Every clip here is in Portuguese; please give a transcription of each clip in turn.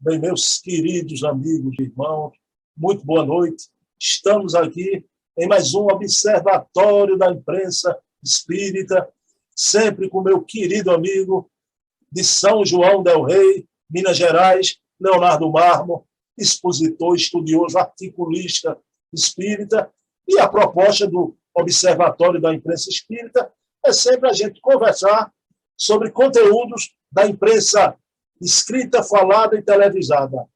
Bem, meus queridos amigos e irmãos, muito boa noite. Estamos aqui em mais um Observatório da Imprensa Espírita, sempre com meu querido amigo de São João del Rei, Minas Gerais, Leonardo Marmo, expositor, estudioso, articulista espírita. E a proposta do Observatório da Imprensa Espírita é sempre a gente conversar sobre conteúdos da imprensa escrita, falada e televisada.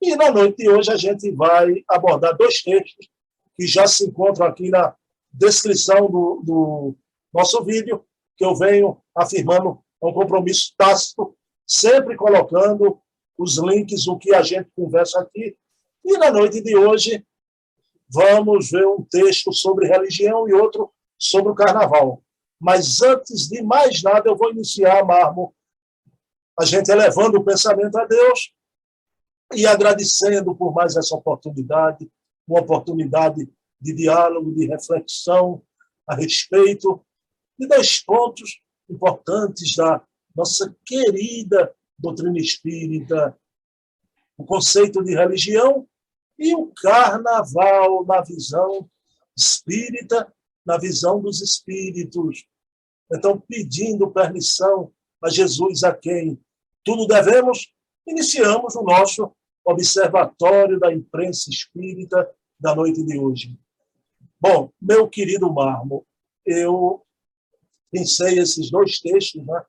E na noite de hoje a gente vai abordar dois textos que já se encontram aqui na descrição do nosso vídeo, que eu venho afirmando um compromisso tácito, sempre colocando os links, o que a gente conversa aqui. E na noite de hoje vamos ver um texto sobre religião e outro sobre o carnaval. Mas antes de mais nada, eu vou iniciar, Marmo, a gente elevando o pensamento a Deus e agradecendo por mais essa oportunidade, uma oportunidade de diálogo, de reflexão a respeito de dois pontos importantes da nossa querida doutrina espírita, o conceito de religião e o carnaval na visão espírita, na visão dos espíritos. Então, pedindo permissão a Jesus, a quem tudo devemos, iniciamos o nosso Observatório da Imprensa Espírita da noite de hoje. Bom, meu querido Marmo, eu pensei esses dois textos, né?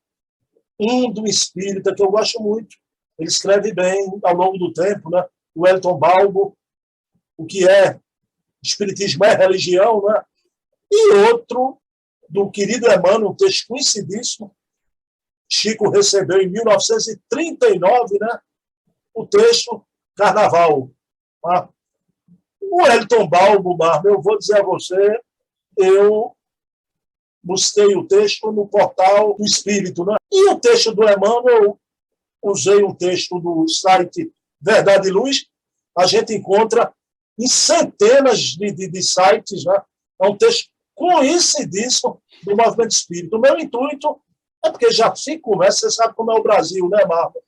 Um do espírita, que eu gosto muito, ele escreve bem ao longo do tempo, né? O Wellington Balbo, o que é espiritismo é religião, né? E outro do querido Emmanuel, um texto conhecidíssimo, Chico recebeu em 1939, né, o texto Carnaval. Tá? O Wellington Balbo, Marmo, eu vou dizer a você, eu busquei o texto no portal do Espírito. Né? E o texto do Emmanuel, eu usei um texto do site Verdade e Luz, a gente encontra em centenas de sites, né? É um texto conhecidíssimo do movimento espírita. O meu intuito é porque já se começa, você sabe como é o Brasil, né, Marco?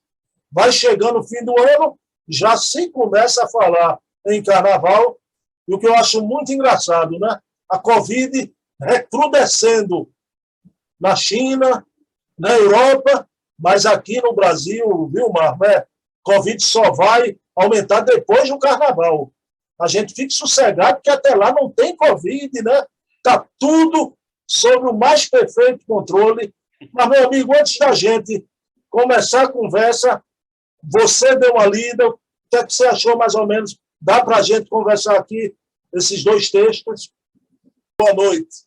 Vai chegando o fim do ano, já se começa a falar em carnaval, e o que eu acho muito engraçado, né? A Covid recrudescendo na China, na Europa, mas aqui no Brasil, viu, Marco? Covid só vai aumentar depois do carnaval. A gente fica sossegado, porque até lá não tem Covid, né? Está tudo sob o mais perfeito controle. Mas, meu amigo, antes da gente começar a conversa, você deu uma lida, o que é que você achou mais ou menos? Dá para a gente conversar aqui esses dois textos? Boa noite.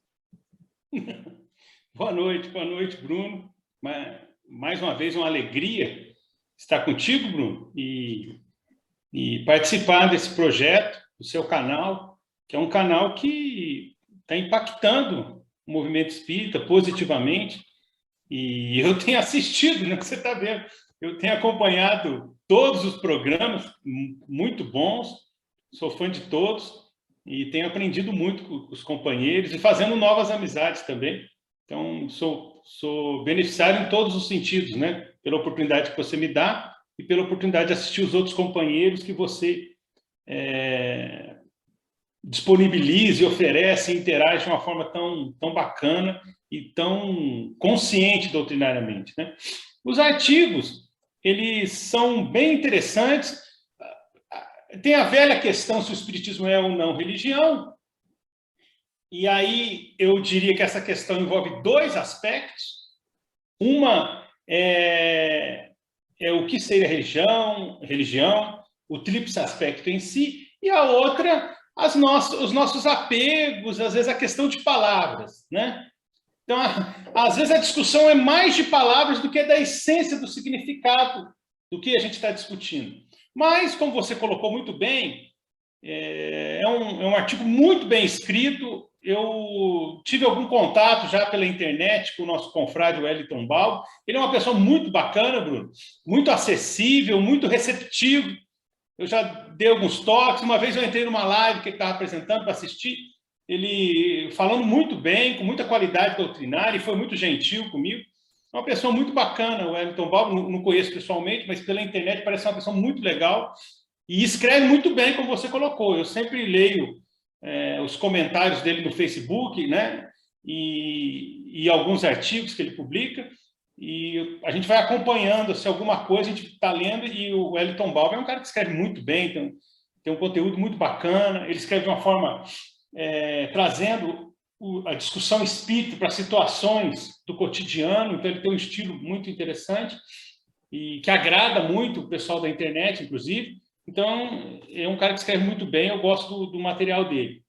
Boa noite, Bruno. Mais uma vez, uma alegria estar contigo, Bruno, e participar desse projeto, do seu canal, que é um canal que está impactando o movimento espírita positivamente. E eu tenho assistido, né, que você está vendo, eu tenho acompanhado todos os programas, muito bons, sou fã de todos, e tenho aprendido muito com os companheiros e fazendo novas amizades também. Então, sou beneficiário em todos os sentidos, né, pela oportunidade que você me dá e pela oportunidade de assistir os outros companheiros que você disponibiliza e oferece e interage de uma forma tão bacana e tão consciente doutrinariamente, né? Os artigos, eles são bem interessantes. Tem a velha questão se o espiritismo é ou não religião, e aí eu diria que essa questão envolve dois aspectos. Uma é o que seria religião, o tríplice aspecto em si, e a outra, os nossos apegos, às vezes a questão de palavras, né? Então, às vezes a discussão é mais de palavras do que da essência do significado do que a gente está discutindo. Mas, como você colocou muito bem, é um artigo muito bem escrito. Eu tive algum contato já pela internet com o nosso confrade Wellington Balbo. Ele é uma pessoa muito bacana, Bruno, muito acessível, muito receptivo. Eu já dei alguns toques. Uma vez eu entrei numa live que ele estava apresentando para assistir, ele falando muito bem, com muita qualidade doutrinária, e foi muito gentil comigo. É uma pessoa muito bacana, o Wellington Balbo, não conheço pessoalmente, mas pela internet parece uma pessoa muito legal e escreve muito bem, como você colocou. Eu sempre leio os comentários dele no Facebook, né? E alguns artigos que ele publica, e a gente vai acompanhando, se alguma coisa a gente está lendo, e o Wellington Balbo é um cara que escreve muito bem, tem um conteúdo muito bacana, ele escreve de uma forma trazendo a discussão espírita para situações do cotidiano, então ele tem um estilo muito interessante e que agrada muito o pessoal da internet, inclusive. Então, é um cara que escreve muito bem, eu gosto do material dele.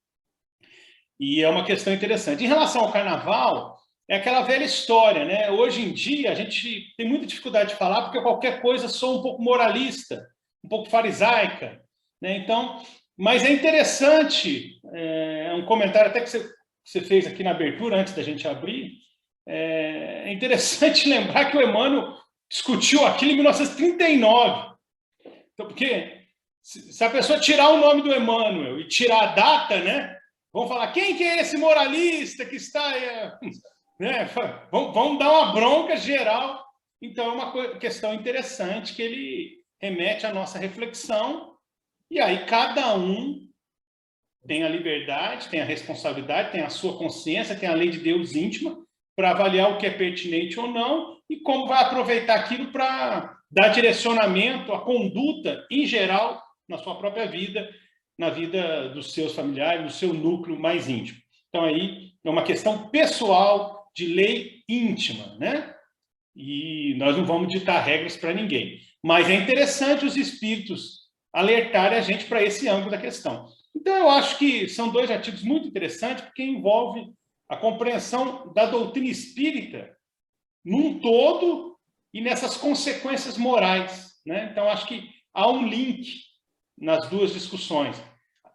E é uma questão interessante. Em relação ao carnaval, é aquela velha história, né? Hoje em dia, a gente tem muita dificuldade de falar, porque qualquer coisa soa um pouco moralista, um pouco farisaica, né? Então, mas é interessante, um comentário até que você fez aqui na abertura, antes da gente abrir, é interessante lembrar que o Emmanuel discutiu aquilo em 1939. Então, porque se a pessoa tirar o nome do Emmanuel e tirar a data, né? Vão falar, quem que é esse moralista que está... né? Vão dar uma bronca geral. Então, é uma questão interessante que ele remete à nossa reflexão. E aí, cada um tem a liberdade, tem a responsabilidade, tem a sua consciência, tem a lei de Deus íntima para avaliar o que é pertinente ou não e como vai aproveitar aquilo para dar direcionamento à conduta, em geral, na sua própria vida, na vida dos seus familiares, do seu núcleo mais íntimo. Então, aí é uma questão pessoal de lei íntima, né? E nós não vamos ditar regras para ninguém. Mas é interessante os espíritos alertarem a gente para esse ângulo da questão. Então, eu acho que são dois artigos muito interessantes, porque envolve a compreensão da doutrina espírita num todo e nessas consequências morais, né? Então, acho que há um link nas duas discussões.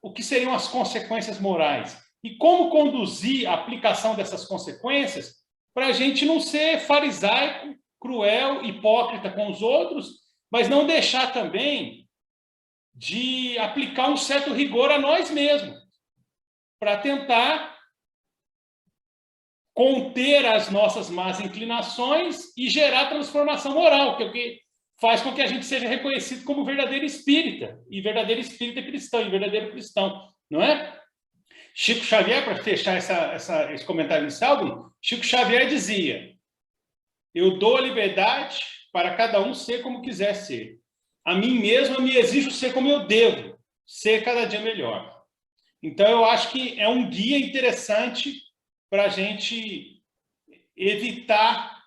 O que seriam as consequências morais? E como conduzir a aplicação dessas consequências para a gente não ser farisaico, cruel, hipócrita com os outros, mas não deixar também de aplicar um certo rigor a nós mesmos, para tentar conter as nossas más inclinações e gerar transformação moral, que é o que faz com que a gente seja reconhecido como verdadeiro espírita, e verdadeiro espírita cristão, e verdadeiro cristão, não é? Chico Xavier, para fechar esse comentário inicial, Chico Xavier dizia: eu dou a liberdade para cada um ser como quiser ser. A mim mesmo eu me exijo ser como eu devo, ser cada dia melhor. Então, eu acho que é um guia interessante para a gente evitar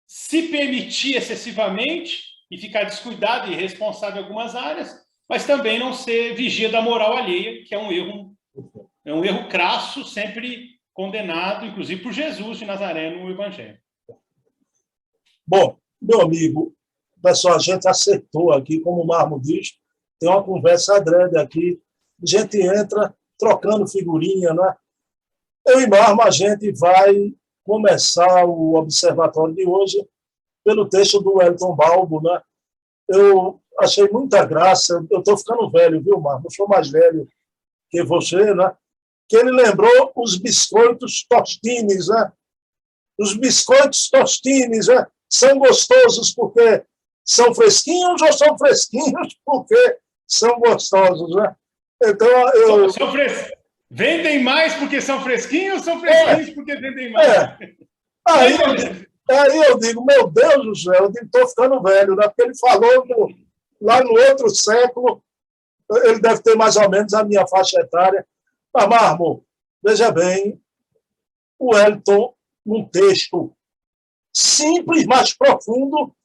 se permitir excessivamente e ficar descuidado e irresponsável em algumas áreas, mas também não ser vigia da moral alheia, que é um erro crasso, sempre condenado, inclusive por Jesus de Nazaré no Evangelho. Bom, meu amigo, pessoal, a gente acertou aqui, como o Marmo diz, tem uma conversa adrede aqui, a gente entra trocando figurinha, né? Eu e Marmo, a gente vai começar o observatório de hoje pelo texto do Wellington Balbo, né? Eu achei muita graça, eu estou ficando velho, viu, Marmo? Eu sou mais velho que você, né? Que ele lembrou os biscoitos Tostines, né? Os biscoitos Tostines, né? São gostosos porque são fresquinhos ou são fresquinhos porque são gostosos, né? Então, vendem mais porque são fresquinhos ou são fresquinhos porque vendem mais? Aí eu digo, meu Deus do céu, eu estou ficando velho, né? Porque ele falou lá no outro século, ele deve ter mais ou menos a minha faixa etária. Mas, Marmo, veja bem, o Wellington, num texto simples, mas profundo,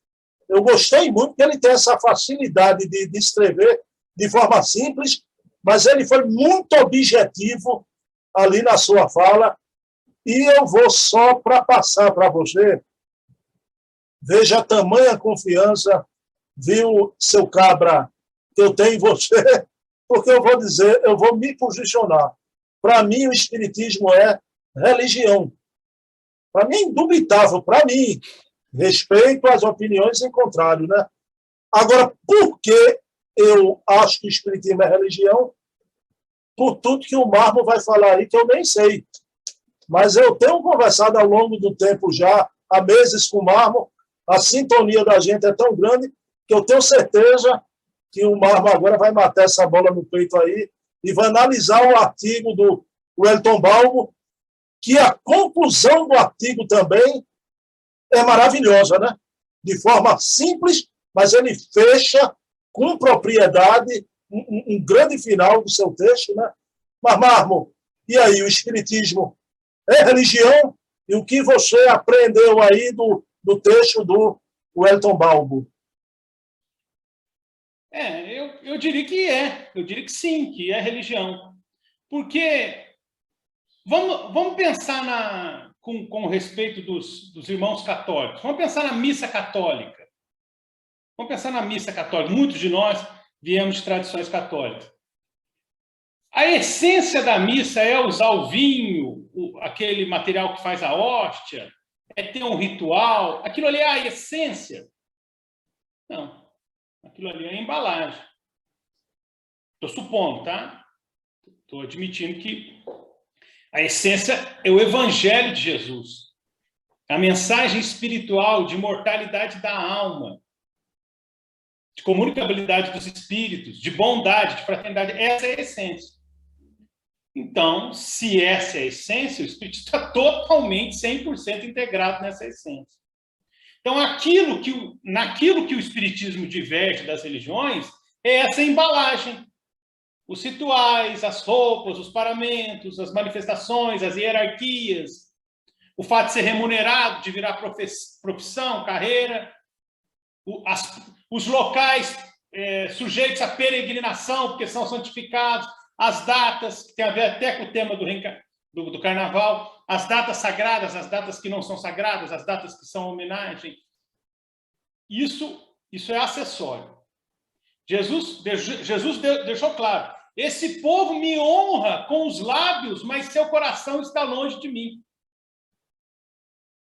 eu gostei muito que ele tem essa facilidade de escrever de forma simples, mas ele foi muito objetivo ali na sua fala, e eu vou só para passar para você, veja a tamanha confiança, viu, seu cabra, que eu tenho em você, porque eu vou dizer, eu vou me posicionar. Para mim, o espiritismo é religião. Para mim, é indubitável, para mim, respeito às opiniões em contrário, né? Agora, por que eu acho que o espiritismo é religião? Por tudo que o Marmo vai falar aí, que eu nem sei. Mas eu tenho conversado ao longo do tempo já há meses com o Marmo, a sintonia da gente é tão grande que eu tenho certeza que o Marmo agora vai matar essa bola no peito aí e vai analisar o artigo do Wellington Balbo, que a conclusão do artigo também é maravilhosa, né? De forma simples, mas ele fecha com propriedade um grande final do seu texto, né? Mas, Marmo, e aí, o Espiritismo é religião? E o que você aprendeu aí do texto do Wellington Balbo? Eu diria que eu diria que sim, que é religião. Porque vamos pensar com respeito dos irmãos católicos, vamos pensar na missa católica. Vamos pensar na missa católica. Muitos de nós viemos de tradições católicas. A essência da missa é usar o vinho, aquele material que faz a hóstia, é ter um ritual. Aquilo ali é a essência? Não. Aquilo ali é a embalagem. Estou supondo, tá? Estou admitindo que a essência é o Evangelho de Jesus. A mensagem espiritual de imortalidade da alma, de comunicabilidade dos espíritos, de bondade, de fraternidade. Essa é a essência. Então, se essa é a essência, o espírito está totalmente, 100% integrado nessa essência. Então, naquilo que o espiritismo diverge das religiões é essa embalagem. Os rituais, as roupas, os paramentos, as manifestações, as hierarquias, o fato de ser remunerado, de virar profissão, carreira, os locais sujeitos à peregrinação, porque são santificados, as datas, que tem a ver até com o tema do carnaval, as datas sagradas, as datas que não são sagradas, as datas que são homenagem. Isso é acessório. Jesus deixou claro, esse povo me honra com os lábios, mas seu coração está longe de mim.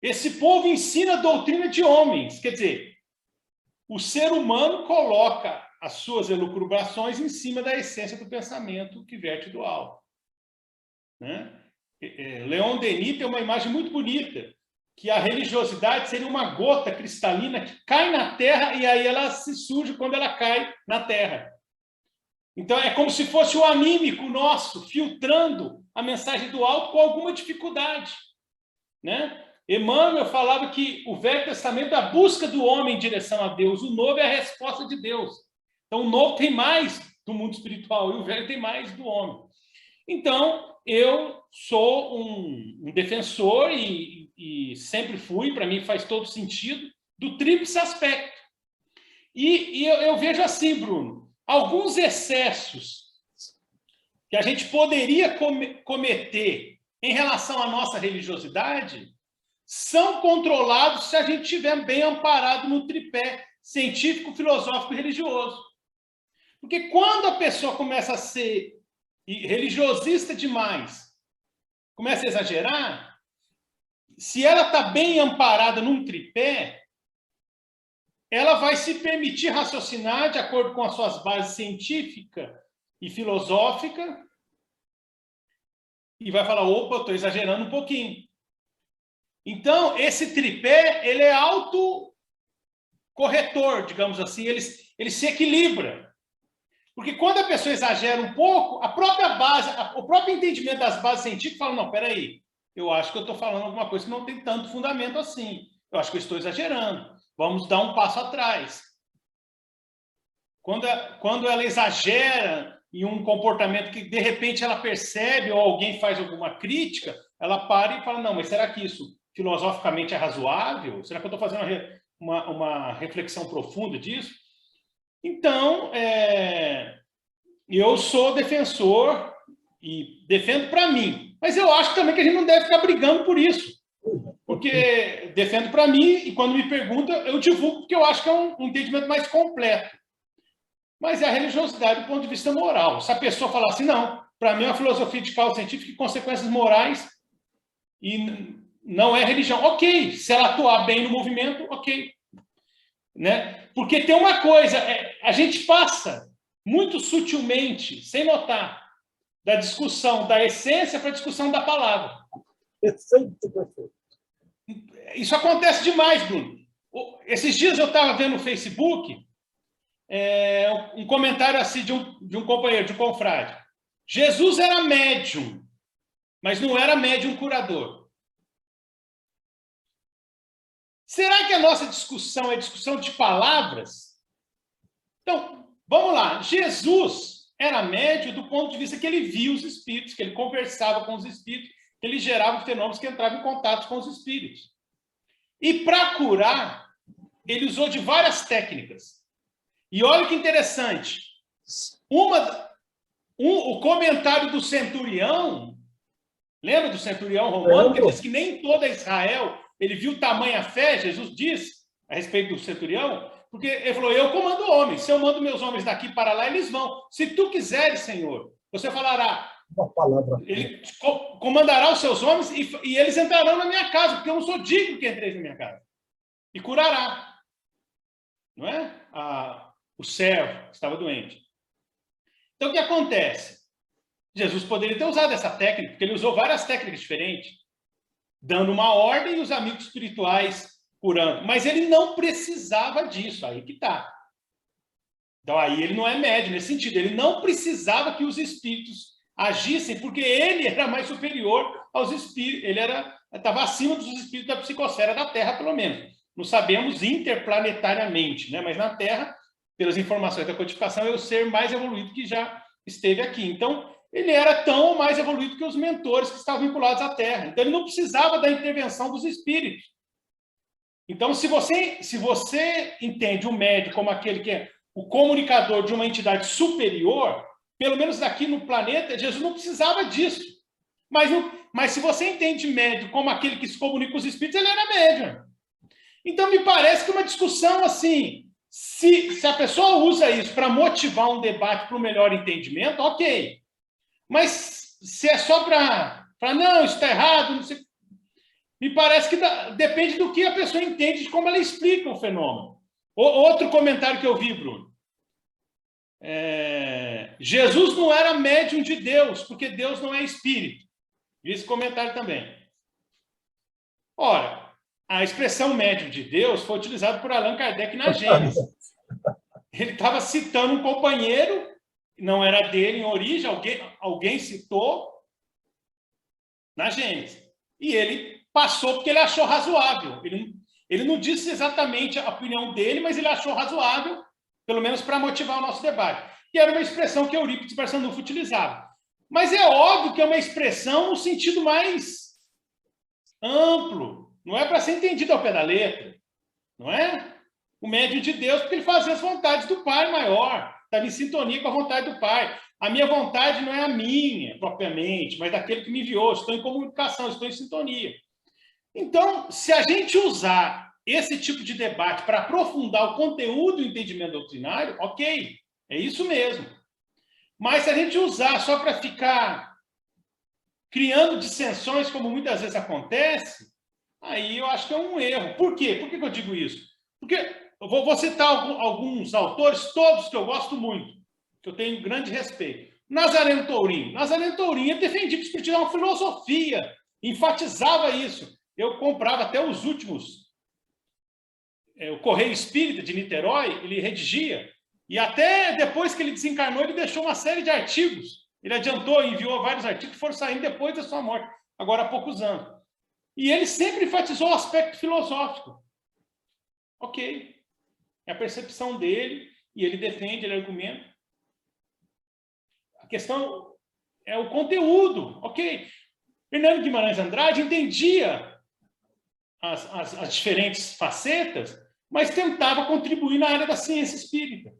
Esse povo ensina a doutrina de homens, quer dizer, o ser humano coloca as suas elucubrações em cima da essência do pensamento que verte do alto. Né? Leon Denis tem uma imagem muito bonita, que a religiosidade seria uma gota cristalina que cai na terra e aí ela se surge quando ela cai na terra. Então, é como se fosse o anímico nosso filtrando a mensagem do alto com alguma dificuldade. Né? Emmanuel falava que o Velho Testamento é a busca do homem em direção a Deus, o Novo é a resposta de Deus. Então, o Novo tem mais do mundo espiritual e o Velho tem mais do homem. Então, eu sou um defensor e sempre fui, para mim faz todo sentido, do tríplice aspecto. E eu vejo assim, Bruno, alguns excessos que a gente poderia cometer em relação à nossa religiosidade são controlados se a gente estiver bem amparado no tripé científico, filosófico e religioso. Porque quando a pessoa começa a ser religiosista demais, começa a exagerar, se ela está bem amparada num tripé, ela vai se permitir raciocinar de acordo com as suas bases científica e filosófica e vai falar, opa, estou exagerando um pouquinho. Então, esse tripé, ele é autocorretor, digamos assim, ele se equilibra. Porque quando a pessoa exagera um pouco, a própria base, o próprio entendimento das bases científicas fala, não, peraí, eu acho que eu estou falando alguma coisa que não tem tanto fundamento assim. Eu acho que eu estou exagerando. Vamos dar um passo atrás. Quando ela exagera em um comportamento que, de repente, ela percebe ou alguém faz alguma crítica, ela para e fala, não, mas será que isso filosoficamente é razoável? Será que eu estou fazendo uma reflexão profunda disso? Então, eu sou defensor e defendo para mim. Mas eu acho também que a gente não deve ficar brigando por isso. Porque defendo para mim e quando me pergunta, eu divulgo porque eu acho que é um entendimento mais completo. Mas é a religiosidade do ponto de vista moral. Se a pessoa falar assim, não, para mim é uma filosofia de causa científica e consequências morais e não é religião. Ok, se ela atuar bem no movimento, ok. Né? Porque tem uma coisa, a gente passa muito sutilmente, sem notar, da discussão da essência para a discussão da palavra. Perfeito, perfeito. Isso acontece demais, Bruno. Esses dias eu estava vendo no Facebook um comentário assim de um companheiro, de um confrade. Jesus era médium, mas não era médium curador. Será que a nossa discussão é discussão de palavras? Então, vamos lá. Jesus era médium do ponto de vista que ele via os espíritos, que ele conversava com os espíritos, que ele gerava fenômenos que entravam em contato com os espíritos. E para curar, ele usou de várias técnicas. E olha que interessante. O comentário do centurião, lembra do centurião romano, que diz que nem toda Israel ele viu tamanha fé, Jesus diz a respeito do centurião, porque ele falou, eu comando homens, se eu mando meus homens daqui para lá, eles vão. Se tu quiseres, Senhor, você falará, ele comandará os seus homens e eles entrarão na minha casa, porque eu não sou digno que entreis na minha casa. E curará. Não é? O servo que estava doente. Então, o que acontece? Jesus poderia ter usado essa técnica, porque ele usou várias técnicas diferentes, dando uma ordem e os amigos espirituais curando. Mas ele não precisava disso, aí que está. Então, aí ele não é médium nesse sentido. Ele não precisava que os espíritos agissem, porque ele era mais superior aos espíritos. Ele estava acima dos espíritos da psicosfera da Terra, pelo menos. Não sabemos interplanetariamente, né? Mas na Terra, pelas informações da codificação, é o ser mais evoluído que já esteve aqui. Então, ele era tão ou mais evoluído que os mentores que estavam vinculados à Terra. Então, ele não precisava da intervenção dos espíritos. Então, se você entende o médium como aquele que é o comunicador de uma entidade superior, pelo menos aqui no planeta, Jesus não precisava disso. Mas se você entende médium como aquele que se comunica com os espíritos, ele era médium. Então, me parece que uma discussão assim, se a pessoa usa isso para motivar um debate para um melhor entendimento, ok. Mas se é só para não, isso está errado, não sei, me parece que depende do que a pessoa entende, de como ela explica o fenômeno. Outro comentário que eu vi, Bruno. Jesus não era médium de Deus, porque Deus não é espírito. Vi esse comentário também. Ora, a expressão médium de Deus foi utilizada por Allan Kardec na Gênesis. Ele estava citando um companheiro, não era dele em origem, alguém citou na Gênesis. E ele passou porque ele achou razoável. Ele não disse exatamente a opinião dele, mas ele achou razoável, pelo menos para motivar o nosso debate. E era uma expressão que Eurípides Barçanufo utilizava. Mas é óbvio que é uma expressão no sentido mais amplo. Não é para ser entendido ao pé da letra. Não é? O médium de Deus, porque ele fazia as vontades do Pai maior. Estava em sintonia com a vontade do Pai. A minha vontade não é a minha, propriamente, mas daquele que me enviou. Estou em comunicação, estou em sintonia. Então, se a gente usar esse tipo de debate para aprofundar o conteúdo do entendimento doutrinário, ok, é isso mesmo. Mas se a gente usar só para ficar criando dissensões, como muitas vezes acontece, aí eu acho que é um erro. Por quê? Por que eu digo isso? Porque eu vou citar alguns autores, todos que eu gosto muito, que eu tenho grande respeito. Nazareno Tourinho. Nazareno Tourinho defendia que o espiritismo é uma filosofia, enfatizava isso. Eu comprava até os últimos. O Correio Espírita de Niterói, ele redigia. E até depois que ele desencarnou, ele deixou uma série de artigos. Ele adiantou e enviou vários artigos que foram saindo depois da sua morte, agora há poucos anos. E ele sempre enfatizou o aspecto filosófico. Ok. É a percepção dele, e ele defende, ele argumenta. A questão é o conteúdo. Ok. Fernando Guimarães Andrade entendia as diferentes facetas, mas tentava contribuir na área da ciência espírita.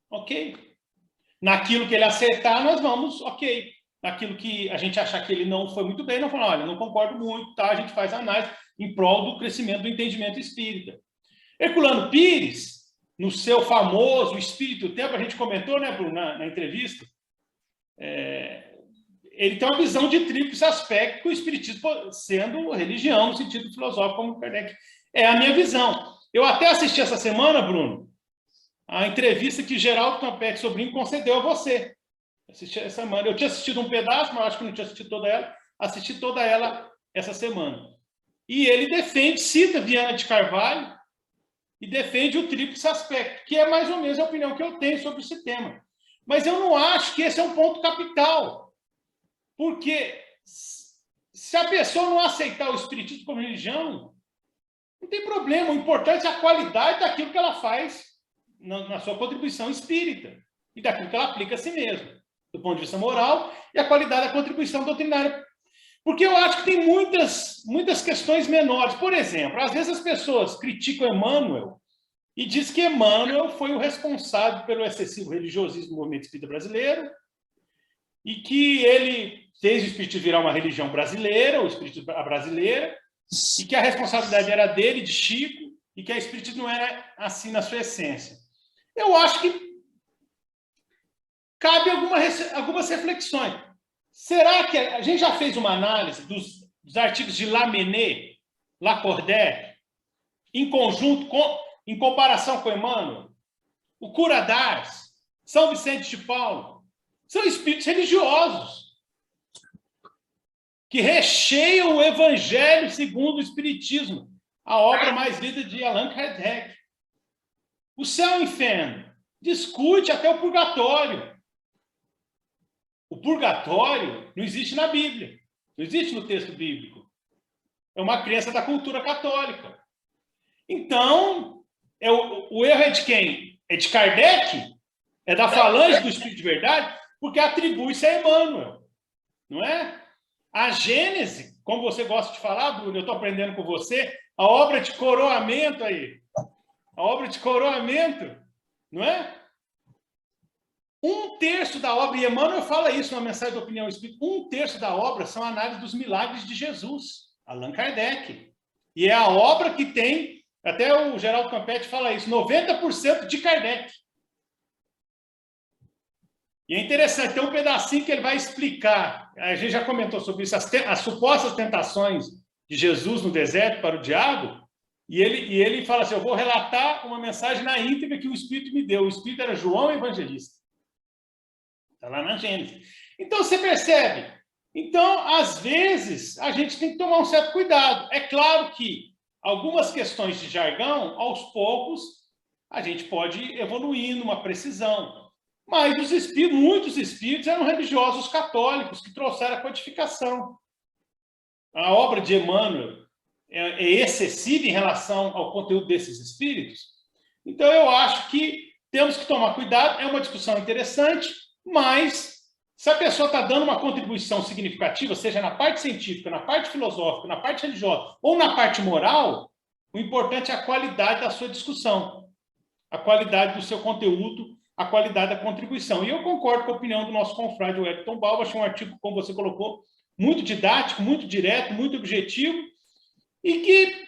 Ok? Naquilo que ele acertar, nós vamos, ok. Naquilo que a gente achar que ele não foi muito bem, não falar, olha, não concordo muito, tá? A gente faz análise em prol do crescimento do entendimento espírita. Herculano Pires, no seu famoso Espírito e o Tempo, a gente comentou, né, Bruno, na entrevista, ele tem uma visão de tríplice aspecto, o espiritismo sendo religião, no sentido filosófico, como Kardec. É a minha visão. Eu até assisti essa semana, Bruno, a entrevista que Geraldo Campete Sobrinho concedeu a você. Assisti essa semana. Eu tinha assistido um pedaço, mas acho que não tinha assistido toda ela. Assisti toda ela essa semana. E ele defende, cita Viana de Carvalho, e defende o tríplice aspecto, que é mais ou menos a opinião que eu tenho sobre esse tema. Mas eu não acho que esse é um ponto capital, porque se a pessoa não aceitar o espiritismo como religião, não tem problema. O importante é a qualidade daquilo que ela faz na sua contribuição espírita e daquilo que ela aplica a si mesma, do ponto de vista moral, e a qualidade da contribuição doutrinária. Porque eu acho que tem muitas questões menores. Por exemplo, às vezes as pessoas criticam Emmanuel e diz que Emmanuel foi o responsável pelo excessivo religiosismo do movimento espírita brasileiro e que ele fez o espiritismo virar uma religião brasileira, o espiritismo brasileira, e que a responsabilidade era dele, de Chico, e que a espiritismo não era assim na sua essência. Eu acho que cabe algumas reflexões. Será que a gente já fez uma análise dos artigos de Lamennais, Lacordaire, em conjunto, em comparação com Emmanuel? O Cura d'Ars, São Vicente de Paulo, são espíritos religiosos que recheiam o Evangelho segundo o Espiritismo, a obra mais lida de Allan Kardec. O céu e o inferno discute até o purgatório. O purgatório não existe na Bíblia, não existe no texto bíblico. É uma crença da cultura católica. Então, o erro é de quem? É de Kardec? É da falange do Espírito de Verdade? Porque atribui-se a Emmanuel, não é? A Gênese, como você gosta de falar, Bruno, eu estou aprendendo com você, a obra de coroamento aí, a obra de coroamento, não é? 1/3 da obra, e Emmanuel fala isso na mensagem da opinião espírita, 1/3 da obra são análises dos milagres de Jesus, Allan Kardec. E é a obra que tem, até o Geraldo Campetti fala isso, 90% de Kardec. E é interessante, tem um pedacinho que ele vai explicar, a gente já comentou sobre isso, as supostas tentações de Jesus no deserto para o diabo, e ele fala assim, eu vou relatar uma mensagem na íntegra que o Espírito me deu. O Espírito era João Evangelista. Está lá na Gênesis. Então, você percebe? Então, às vezes, a gente tem que tomar um certo cuidado. É claro que algumas questões de jargão, aos poucos, a gente pode evoluir numa precisão. Mas muitos espíritos eram religiosos católicos que trouxeram a codificação. A obra de Emmanuel é excessiva em relação ao conteúdo desses espíritos. Então, eu acho que temos que tomar cuidado. É uma discussão interessante, mas se a pessoa está dando uma contribuição significativa, seja na parte científica, na parte filosófica, na parte religiosa ou na parte moral, o importante é a qualidade da sua discussão, a qualidade do seu conteúdo, a qualidade da contribuição. E eu concordo com a opinião do nosso confrade Wellington Balbo, achei um artigo, como você colocou, muito didático, muito direto, muito objetivo, e que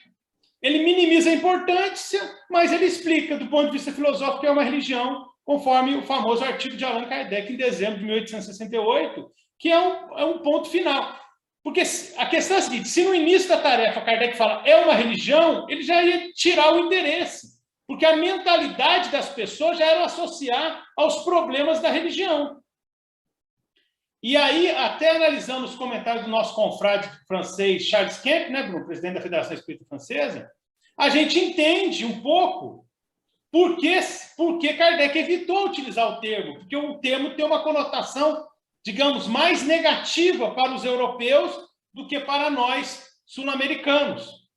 ele minimiza a importância, mas ele explica, do ponto de vista filosófico, que é uma religião, conforme o famoso artigo de Allan Kardec, em dezembro de 1868, que é um ponto final. Porque a questão é a seguinte, se no início da tarefa Kardec fala é uma religião, ele já ia tirar o interesse, porque a mentalidade das pessoas já era associar aos problemas da religião. E aí, até analisando os comentários do nosso confrade francês Charles Kemp, né, Bruno, presidente da Federação Espírita Francesa, a gente entende um pouco por que Kardec evitou utilizar o termo, porque o termo tem uma conotação, digamos, mais negativa para os europeus do que para nós sul-americanos.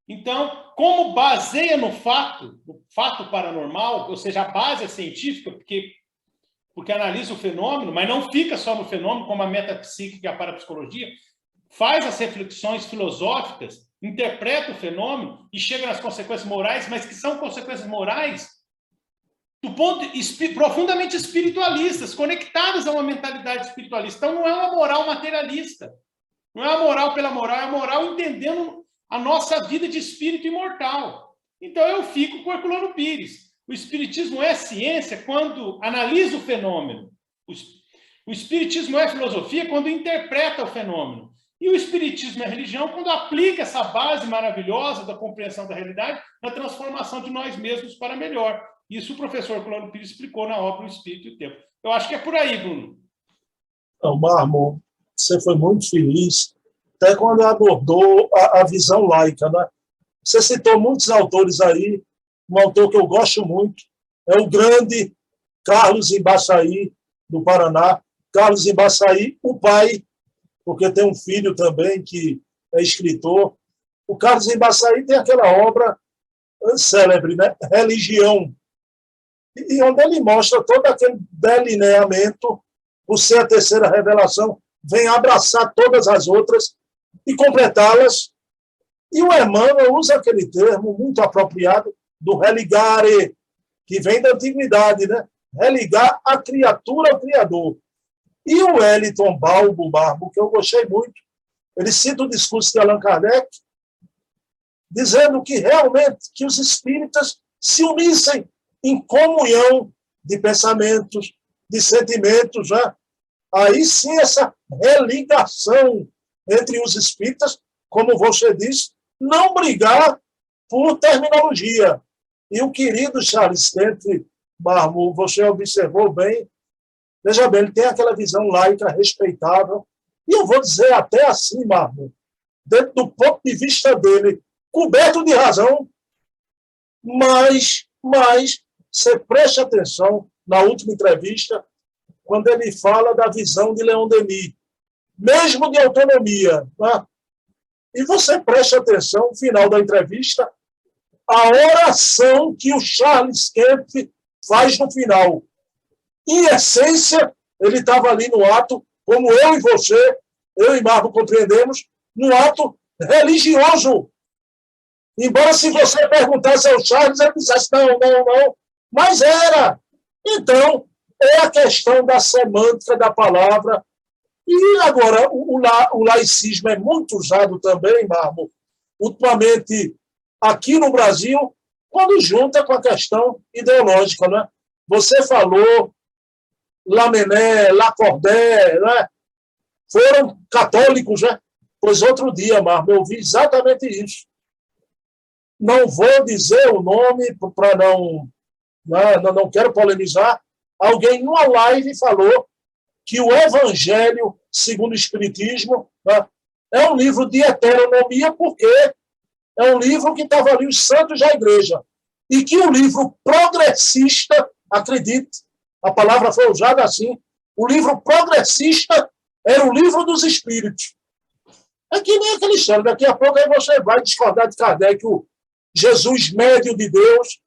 Então, como baseia no fato paranormal, ou seja, a base é científica, porque analisa o fenômeno, mas não fica só no fenômeno, como a metapsíquica e a parapsicologia, faz as reflexões filosóficas, interpreta o fenômeno e chega nas consequências morais, mas que são consequências morais do ponto profundamente espiritualistas, conectadas a uma mentalidade espiritualista. Então, não é uma moral materialista, não é a moral pela moral, é a moral entendendo a nossa vida de espírito imortal. Então, eu fico com Herculano Pires. O espiritismo é ciência quando analisa o fenômeno. O espiritismo é filosofia quando interpreta o fenômeno. E o espiritismo é religião quando aplica essa base maravilhosa da compreensão da realidade na transformação de nós mesmos para melhor. Isso o professor Herculano Pires explicou na obra O Espírito e o Tempo. Eu acho que é por aí, Bruno. Então, Marmon, você foi muito feliz até quando abordou a visão laica, né? Você citou muitos autores aí, um autor que eu gosto muito é o grande Carlos Embaçaí, do Paraná. Carlos Embaçaí, o pai, porque tem um filho também que é escritor. O Carlos Embaçaí tem aquela obra célebre, né? Religião, e onde ele mostra todo aquele delineamento, por ser a terceira revelação, vem abraçar todas as outras e completá-las. E o Emmanuel usa aquele termo muito apropriado do religare, que vem da antiguidade, né? Religar a criatura ao Criador. E o Wellington Barbo, que eu gostei muito, ele cita o discurso de Allan Kardec, dizendo que realmente que os espíritas se unissem em comunhão de pensamentos, de sentimentos, né? Aí sim essa religação entre os espíritas, como você disse, não brigar por terminologia. E o querido Charles Kent, Barbo, você observou bem, veja bem, ele tem aquela visão laica respeitável, e eu vou dizer até assim, Barbo, dentro do ponto de vista dele, coberto de razão, mas você preste atenção na última entrevista, quando ele fala da visão de Leon Denis, mesmo de autonomia. Né? E você preste atenção, no final da entrevista, a oração que o Charles Kemp faz no final. Em essência, ele estava ali no ato, como eu e você, eu e Marco compreendemos, no ato religioso. Embora se você perguntasse ao Charles, ele dissesse não, mas era. Então, é a questão da semântica da palavra. E agora, o laicismo é muito usado também, Marmo, ultimamente aqui no Brasil, quando junta com a questão ideológica. Né? Você falou Lamennais, Lacordaire, né? Foram católicos, né? Pois outro dia, Marmo, eu vi exatamente isso. Não vou dizer o nome para não quero polemizar. Alguém numa live falou que o Evangelho segundo o Espiritismo, né, é um livro de heteronomia, porque é um livro que estava ali os santos da igreja. E que o livro progressista, acredite, a palavra foi usada assim, o livro progressista era o livro dos espíritos. É que nem aquela história, daqui a pouco aí você vai discordar de Kardec, o Jesus médio de Deus.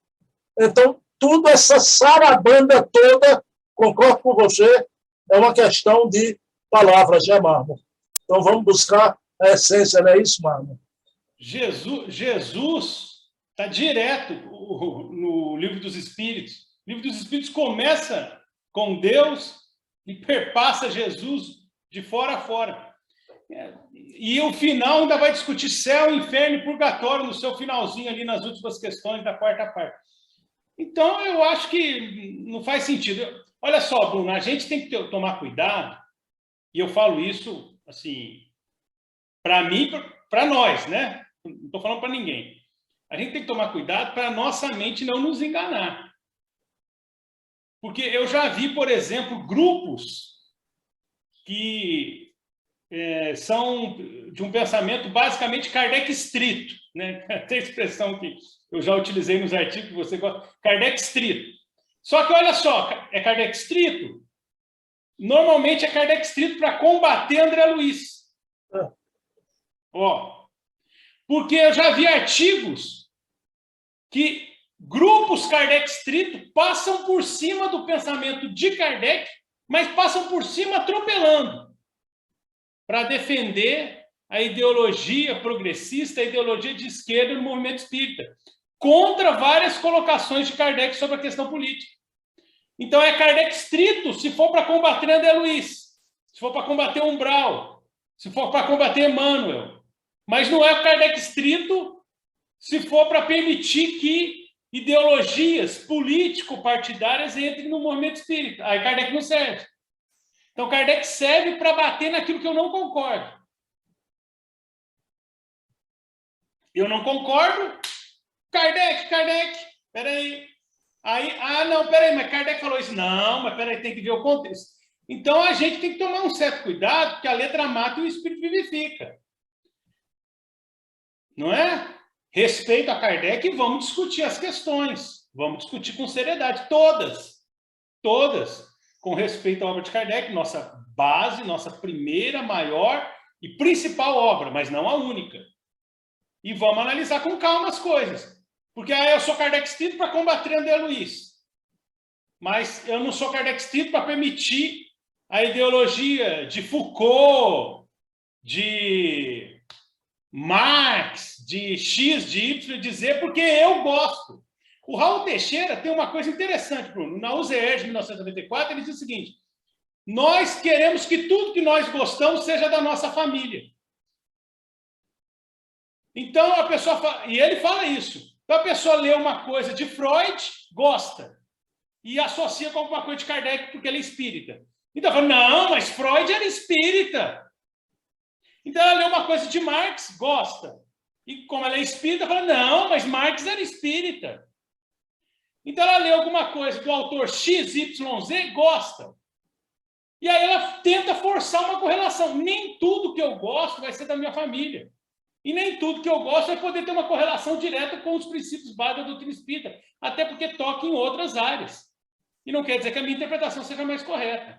Então, tudo essa sarabanda toda, concordo com você, é uma questão de palavras, né, Marmo? Então, vamos buscar a essência, não é isso, Marmo? Jesus está direto no Livro dos Espíritos. O Livro dos Espíritos começa com Deus e perpassa Jesus de fora a fora. E o final ainda vai discutir céu, inferno e purgatório no seu finalzinho ali nas últimas questões da quarta parte. Então, eu acho que não faz sentido. Olha só, Bruno, a gente tem que tomar cuidado, e eu falo isso, assim, para mim, para nós, né? Não estou falando para ninguém. A gente tem que tomar cuidado para a nossa mente não nos enganar. Porque eu já vi, por exemplo, grupos que são de um pensamento basicamente Kardec estrito, né? Tem a expressão que eu já utilizei nos artigos que você gosta, Kardec estrito. Só que olha só, é Kardec estrito? Normalmente é Kardec estrito para combater André Luiz. Ó, porque eu já vi artigos que grupos Kardec estrito passam por cima do pensamento de Kardec, mas passam por cima atropelando, para defender a ideologia progressista, a ideologia de esquerda no movimento espírita, contra várias colocações de Kardec sobre a questão política. Então, é Kardec estrito se for para combater André Luiz, se for para combater Umbral, se for para combater Emmanuel. Mas não é o Kardec estrito se for para permitir que ideologias político-partidárias entrem no movimento espírita. Aí Kardec não serve. Então, Kardec serve para bater naquilo que eu não concordo. Eu não concordo. Kardec, peraí. Aí, não, peraí, mas Kardec falou isso. Não, mas peraí, tem que ver o contexto. Então, a gente tem que tomar um certo cuidado, porque a letra mata e o espírito vivifica. não é? Respeito a Kardec e vamos discutir as questões. Vamos discutir com seriedade, todas, com respeito à obra de Kardec, nossa base, nossa primeira, maior e principal obra, mas não a única. E vamos analisar com calma as coisas. Porque eu sou Kardec espírito para combater André Luiz. Mas eu não sou Kardec espírito para permitir a ideologia de Foucault, de Marx, de X, de Y, dizer porque eu gosto. O Raul Teixeira tem uma coisa interessante, Bruno. Na UZR de 1994, ele diz o seguinte: nós queremos que tudo que nós gostamos seja da nossa família. Então, a pessoa fala, e ele fala isso. Então, a pessoa lê uma coisa de Freud, gosta, e associa com alguma coisa de Kardec porque ele é espírita. Então, fala, não, mas Freud era espírita. Então, ela lê uma coisa de Marx, gosta. E como ela é espírita, fala, não, mas Marx era espírita. Então, ela lê alguma coisa do autor XYZ, gosta. E aí ela tenta forçar uma correlação. Nem tudo que eu gosto vai ser da minha família. E nem tudo que eu gosto vai poder ter uma correlação direta com os princípios básicos da doutrina espírita. Até porque toca em outras áreas. E não quer dizer que a minha interpretação seja mais correta.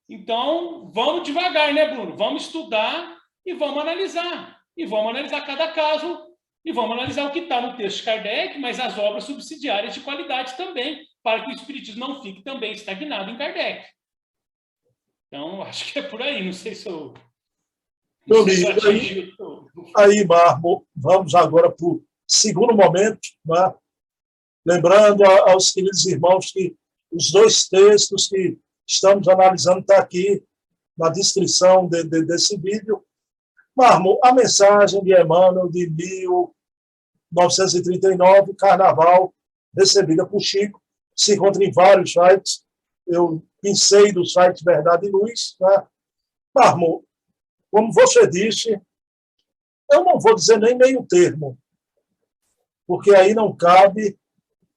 Então, vamos devagar, né, Bruno? Vamos estudar e vamos analisar. E vamos analisar cada caso. E vamos analisar o que está no texto de Kardec, mas as obras subsidiárias de qualidade também, para que o espiritismo não fique também estagnado em Kardec. Então, acho que é por aí. Não sei se eu... Meu amigo, aí, Marmo, vamos agora para o segundo momento, né? Lembrando aos queridos irmãos que os dois textos que estamos analisando estão aqui na descrição desse vídeo. Marmo, a mensagem de Emmanuel de 1939, Carnaval, recebida por Chico, se encontra em vários sites. Eu pensei do site Verdade e Luz. Né? Marmo, como você disse, eu não vou dizer nem meio termo, porque aí não cabe,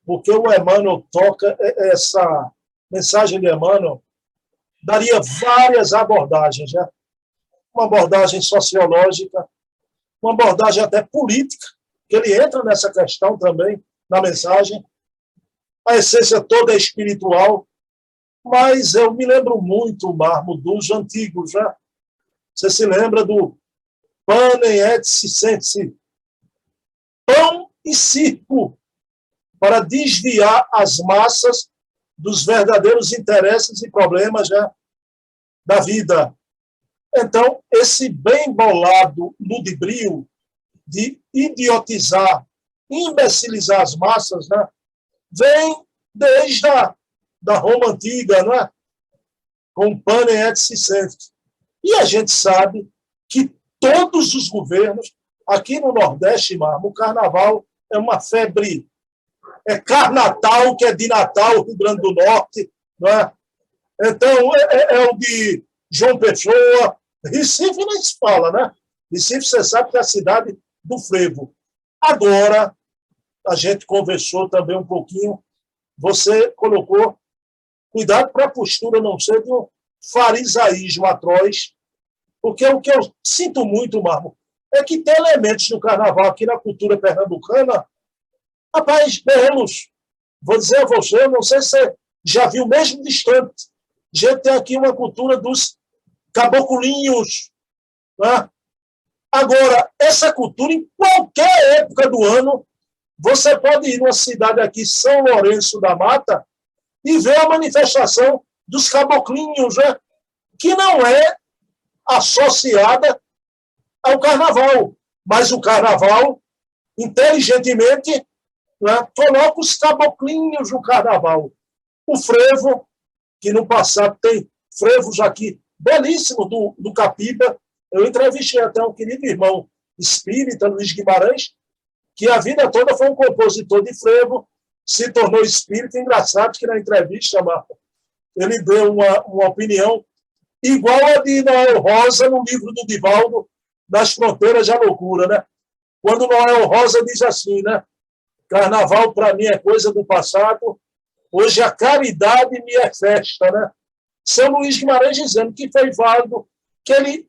porque o Emmanuel toca essa mensagem de Emmanuel, daria várias abordagens, né? Uma abordagem sociológica, uma abordagem até política, que ele entra nessa questão também, na mensagem. A essência toda é espiritual, mas eu me lembro muito, Marmo, dos antigos, né? Você se lembra do panem et circense, pão e circo, para desviar as massas dos verdadeiros interesses e problemas, né, da vida. Então, esse bem bolado ludibrio de idiotizar, imbecilizar as massas, né, vem desde da Roma antiga, né, com panem et circense. E a gente sabe que todos os governos, aqui no Nordeste, Marmo, o carnaval é uma febre. É Carnatal, que é de Natal, Rio Grande do Norte. Não é? Então, é o de João Pessoa. Recife nem se fala, né? Recife, você sabe que é a cidade do frevo. Agora, a gente conversou também um pouquinho, você colocou cuidado para a postura não ser de um farisaísmo atroz, porque o que eu sinto muito, Marmo, é que tem elementos do carnaval aqui na cultura pernambucana, rapaz, belos. Vou dizer a você, não sei se você já viu mesmo distante, a gente tem aqui uma cultura dos caboculinhos. Né? Agora, essa cultura, em qualquer época do ano, você pode ir numa cidade aqui, São Lourenço da Mata, e ver a manifestação dos caboclinhos, né? Que não é associada ao carnaval, mas o carnaval, inteligentemente, né, coloca os caboclinhos no carnaval. O frevo, que no passado tem frevos aqui belíssimos do Capiba. Eu entrevistei até um querido irmão espírita, Luiz Guimarães, que a vida toda foi um compositor de frevo, se tornou espírita. Engraçado que na entrevista, Marco, ele deu uma opinião igual a de Noel Rosa no livro do Divaldo, Das Fronteiras da Loucura, né? Quando Noel Rosa diz assim, né? Carnaval para mim é coisa do passado, hoje a caridade me é festa, né? São Luís Guimarães dizendo que foi válido, que ele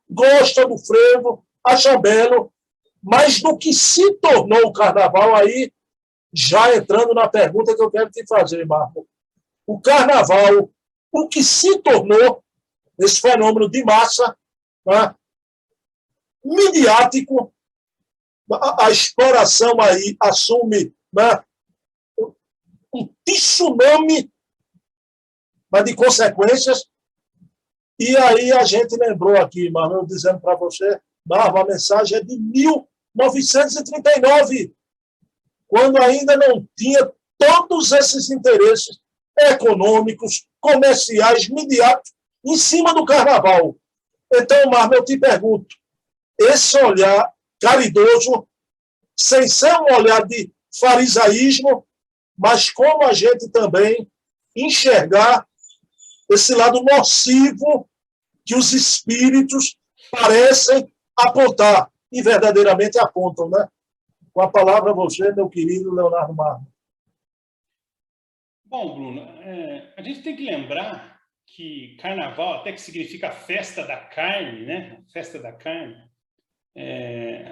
gosta do frevo, acha belo, Mas do que se tornou o carnaval, aí, já entrando na pergunta que eu quero te fazer, Marco. O carnaval, o que se tornou esse fenômeno de massa, né, midiático, a exploração aí assume, né, um tsunami, mas de consequências. E aí a gente lembrou aqui, Marlon, dizendo para você, Marlon, a mensagem é de 1939, quando ainda não tinha todos esses interesses econômicos, comerciais, midiáticos, em cima do carnaval. Então, Marlon, eu te pergunto, esse olhar caridoso, sem ser um olhar de farisaísmo, mas como a gente também enxergar esse lado nocivo que os espíritos parecem apontar, e verdadeiramente apontam, né? Com a palavra você, meu querido Leonardo Marmo. Bom, Bruno, a gente tem que lembrar que carnaval, até que significa festa da carne, né? Festa da carne,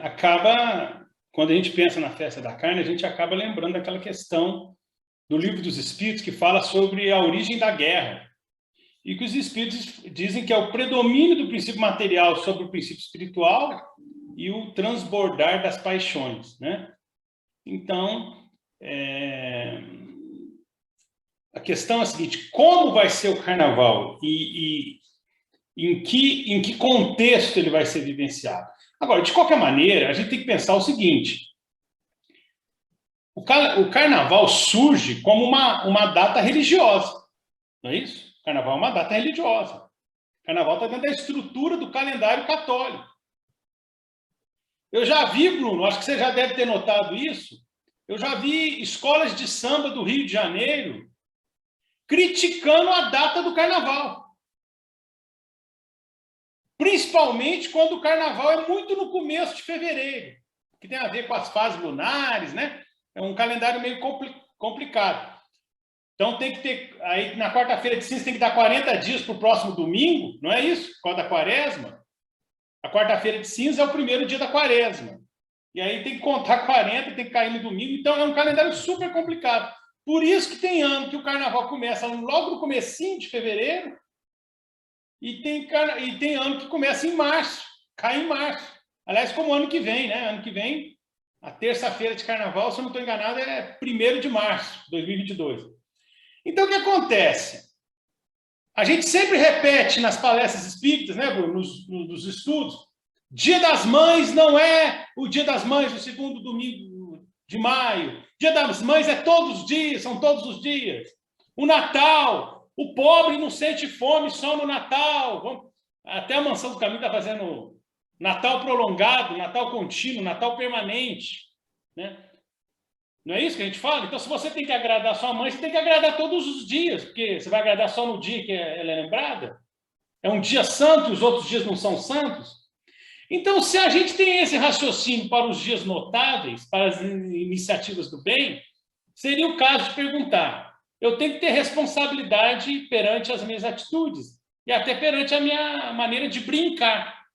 acaba, quando a gente pensa na festa da carne, a gente acaba lembrando daquela questão do Livro dos Espíritos que fala sobre a origem da guerra. E que os espíritos dizem que é o predomínio do princípio material sobre o princípio espiritual e o transbordar das paixões, né? Então, a questão é a seguinte: como vai ser o carnaval e em que contexto ele vai ser vivenciado? Agora, de qualquer maneira, a gente tem que pensar o seguinte: o carnaval surge como uma data religiosa, não é isso? O carnaval é uma data religiosa. O carnaval está dentro da estrutura do calendário católico. Eu já vi, Bruno, acho que você já deve ter notado isso, eu já vi escolas de samba do Rio de Janeiro criticando a data do carnaval. Principalmente quando o carnaval é muito no começo de fevereiro, que tem a ver com as fases lunares, né? É um calendário meio complicado. Então tem que ter, aí na quarta-feira de cinza tem que dar 40 dias para o próximo domingo, não é isso? Por causa da quaresma. A quarta-feira de cinza é o primeiro dia da quaresma. E aí tem que contar 40, tem que cair no domingo. Então é um calendário super complicado. Por isso que tem ano que o carnaval começa logo no comecinho de fevereiro e tem ano que começa em março, cai em março. Aliás, como ano que vem, né? Ano que vem, a terça-feira de carnaval, se eu não estou enganado, é 1º de março de 2022. Então, o que acontece? A gente sempre repete nas palestras espíritas, né, Bruno, nos estudos, Dia das Mães não é o Dia das Mães, o segundo domingo de maio. Dia das Mães é todos os dias, são todos os dias. O Natal, o pobre não sente fome só no Natal. Até a Mansão do Caminho está fazendo Natal prolongado, Natal contínuo, Natal permanente, né? Não é isso que a gente fala? Então, se você tem que agradar sua mãe, você tem que agradar todos os dias, porque você vai agradar só no dia que ela é lembrada. É um dia santo e os outros dias não são santos. Então, se a gente tem esse raciocínio para os dias notáveis, para as iniciativas do bem, seria o caso de perguntar: eu tenho que ter responsabilidade perante as minhas atitudes e até perante a minha maneira de brincar,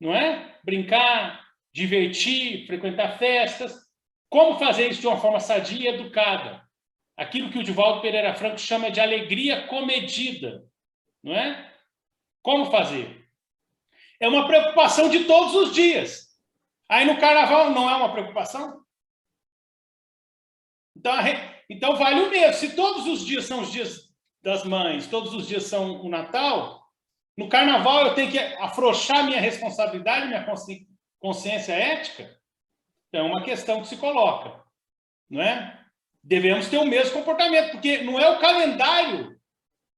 não é? Brincar, divertir, frequentar festas. Como fazer isso de uma forma sadia e educada? Aquilo que o Divaldo Pereira Franco chama de alegria comedida, não é? Como fazer? É uma preocupação de todos os dias. Aí no carnaval não é uma preocupação? Então vale o mesmo. Se todos os dias são os dias das mães, todos os dias são o Natal, no carnaval eu tenho que afrouxar minha responsabilidade, minha consciência ética? Então é uma questão que se coloca, não é? Devemos ter o mesmo comportamento, porque não é o calendário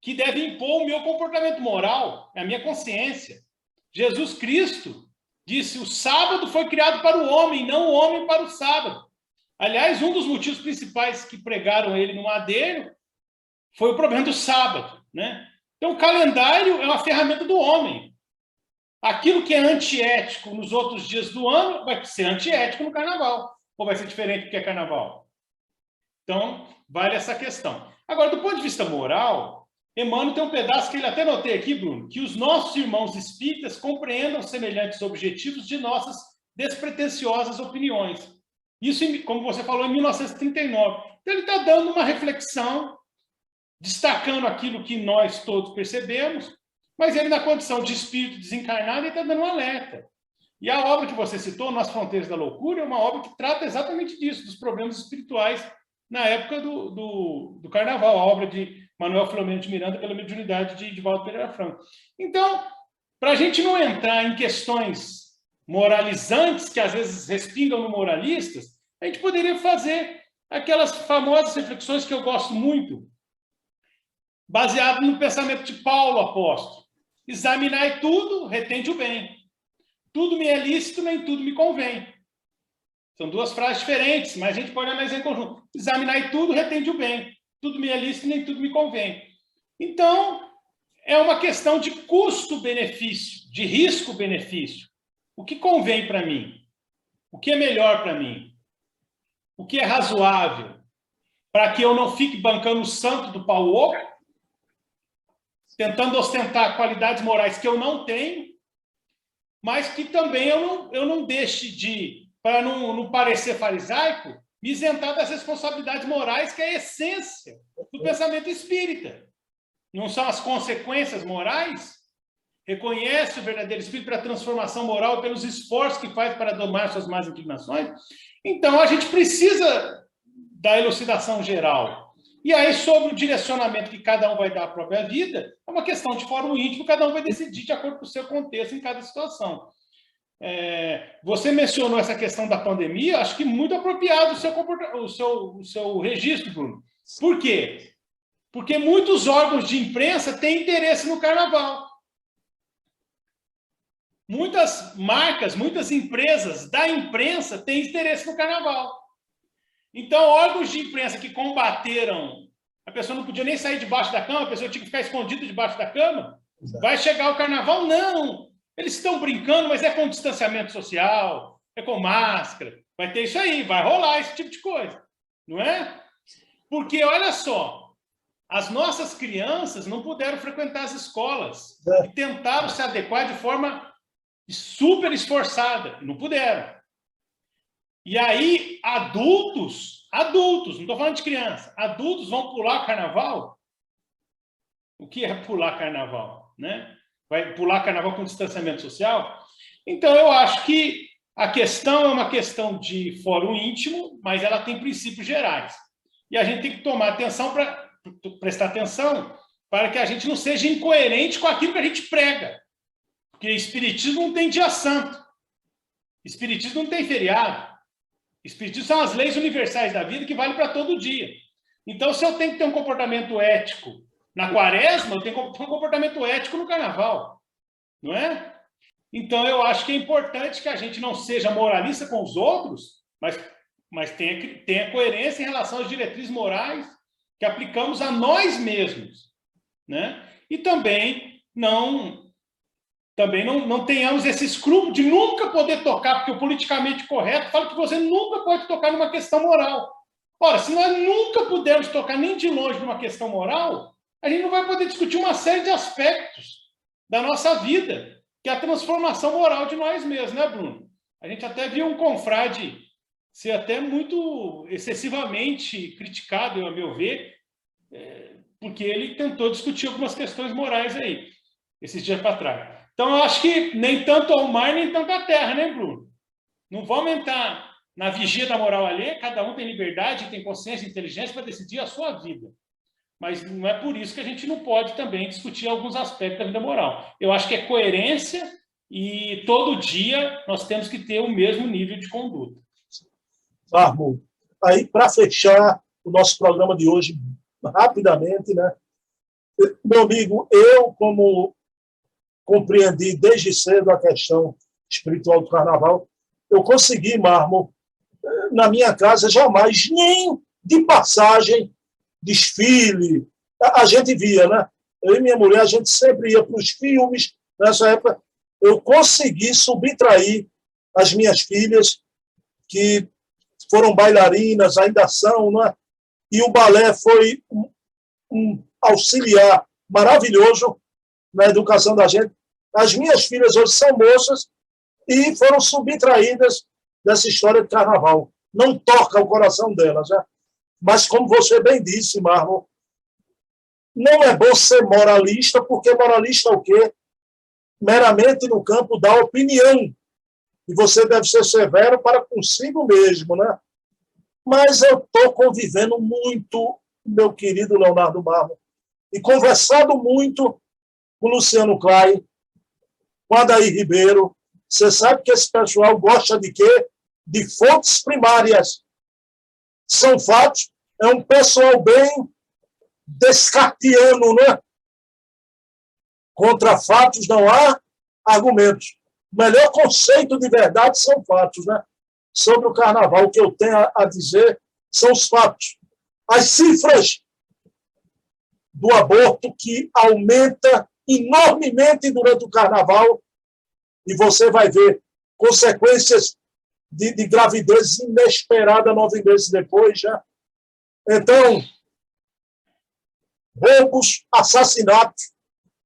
que deve impor o meu comportamento moral, é a minha consciência. Jesus Cristo disse: o sábado foi criado para o homem, não o homem para o sábado. Aliás, um dos motivos principais que pregaram ele no madeiro foi o problema do sábado, né? Então, o calendário é uma ferramenta do homem. Aquilo que é antiético nos outros dias do ano vai ser antiético no carnaval. Ou vai ser diferente do que é carnaval? Então, vale essa questão. Agora, do ponto de vista moral, Emmanuel tem um pedaço que ele até notei aqui, Bruno, que os nossos irmãos espíritas compreendam semelhantes objetivos de nossas despretensiosas opiniões. Isso, como você falou, em 1939. Então, ele está dando uma reflexão, destacando aquilo que nós todos percebemos, mas ele, na condição de espírito desencarnado, ele está dando um alerta. E a obra que você citou, Nas Fronteiras da Loucura, é uma obra que trata exatamente disso, dos problemas espirituais na época do Carnaval, a obra de Manuel Filomeno de Miranda pela mediunidade de Divaldo Pereira Franco. Então, para a gente não entrar em questões moralizantes, que às vezes respingam no moralistas, a gente poderia fazer aquelas famosas reflexões que eu gosto muito, baseado no pensamento de Paulo, apóstolo. Examinai tudo, retende o bem. Tudo me é lícito, nem tudo me convém. São duas frases diferentes, mas a gente pode analisar em conjunto. Examinai tudo, retende o bem. Tudo me é lícito, nem tudo me convém. Então, é uma questão de custo-benefício, de risco-benefício. O que convém para mim? O que é melhor para mim? O que é razoável? Para que eu não fique bancando o santo do pau oco, tentando ostentar qualidades morais que eu não tenho, mas que também eu não deixe de, para não parecer farisaico, me isentar das responsabilidades morais, que é a essência do pensamento espírita. Não são as consequências morais? Reconhece o verdadeiro espírito pela transformação moral, pelos esforços que faz para domar suas más inclinações? Então, a gente precisa da elucidação geral. E aí, sobre o direcionamento que cada um vai dar à própria vida, é uma questão de fórum íntimo, cada um vai decidir de acordo com o seu contexto em cada situação. Você mencionou essa questão da pandemia, acho que muito apropriado o seu registro, Bruno. Por quê? Porque muitos órgãos de imprensa têm interesse no carnaval. Muitas marcas, muitas empresas da imprensa têm interesse no carnaval. Então, órgãos de imprensa que combateram, a pessoa não podia nem sair debaixo da cama, a pessoa tinha que ficar escondida debaixo da cama. Exato. Vai chegar o carnaval? Não! Eles estão brincando, mas é com distanciamento social, é com máscara, vai ter isso aí, vai rolar esse tipo de coisa, não é? Porque, olha só, as nossas crianças não puderam frequentar as escolas e tentaram se adequar de forma super esforçada, não puderam. E aí, adultos, não estou falando de criança, adultos vão pular carnaval? O que é pular carnaval, né? Vai pular carnaval com distanciamento social? Então, eu acho que a questão é uma questão de fórum íntimo, mas ela tem princípios gerais. E a gente tem que tomar atenção, prestar atenção, para que a gente não seja incoerente com aquilo que a gente prega. Porque espiritismo não tem dia santo. Espiritismo não tem feriado. Espiritismo são as leis universais da vida que valem para todo dia. Então, se eu tenho que ter um comportamento ético na quaresma, eu tenho que ter um comportamento ético no carnaval. Não é? Então, eu acho que é importante que a gente não seja moralista com os outros, mas tenha coerência em relação às diretrizes morais que aplicamos a nós mesmos. Né? E também não tenhamos esse escrúpulo de nunca poder tocar, porque o politicamente correto fala que você nunca pode tocar numa questão moral. Ora, se nós nunca pudermos tocar nem de longe numa questão moral, a gente não vai poder discutir uma série de aspectos da nossa vida, que é a transformação moral de nós mesmos, né, Bruno? A gente até viu um confrade ser até muito excessivamente criticado, a meu ver, porque ele tentou discutir algumas questões morais aí, esses dias para trás. Então, eu acho que nem tanto ao mar, nem tanto à terra, né, Bruno? Não vamos entrar na vigia da moral alheia, cada um tem liberdade, tem consciência e inteligência para decidir a sua vida. Mas não é por isso que a gente não pode também discutir alguns aspectos da vida moral. Eu acho que é coerência e todo dia nós temos que ter o mesmo nível de conduta. Marmo, aí para fechar o nosso programa de hoje, rapidamente, né? Meu amigo, eu como compreendi desde cedo a questão espiritual do carnaval, eu consegui, Marmo, na minha casa jamais, nem de passagem, desfile, a gente via, né? Eu e minha mulher, a gente sempre ia para os filmes, nessa época, eu consegui subtrair as minhas filhas, que foram bailarinas, ainda são, né? E o balé foi um auxiliar maravilhoso na educação da gente. As minhas filhas hoje são moças e foram subtraídas dessa história de carnaval. Não toca o coração delas, né? Mas, como você bem disse, Marlon, não é bom ser moralista, porque moralista é o quê? Meramente no campo da opinião. E você deve ser severo para consigo mesmo, né? Mas eu estou convivendo muito, meu querido Leonardo Marlon, e conversado muito com o Luciano Klein, com a Adair Ribeiro. Você sabe que esse pessoal gosta de quê? De fontes primárias. São fatos. É um pessoal bem descartiano, né? Contra fatos não há argumentos. O melhor conceito de verdade são fatos, né? Sobre o carnaval, o que eu tenho a dizer são os fatos. As cifras do aborto que aumenta enormemente durante o carnaval, e você vai ver consequências de gravidez inesperada 9 meses depois, já. Então, roubos, assassinatos,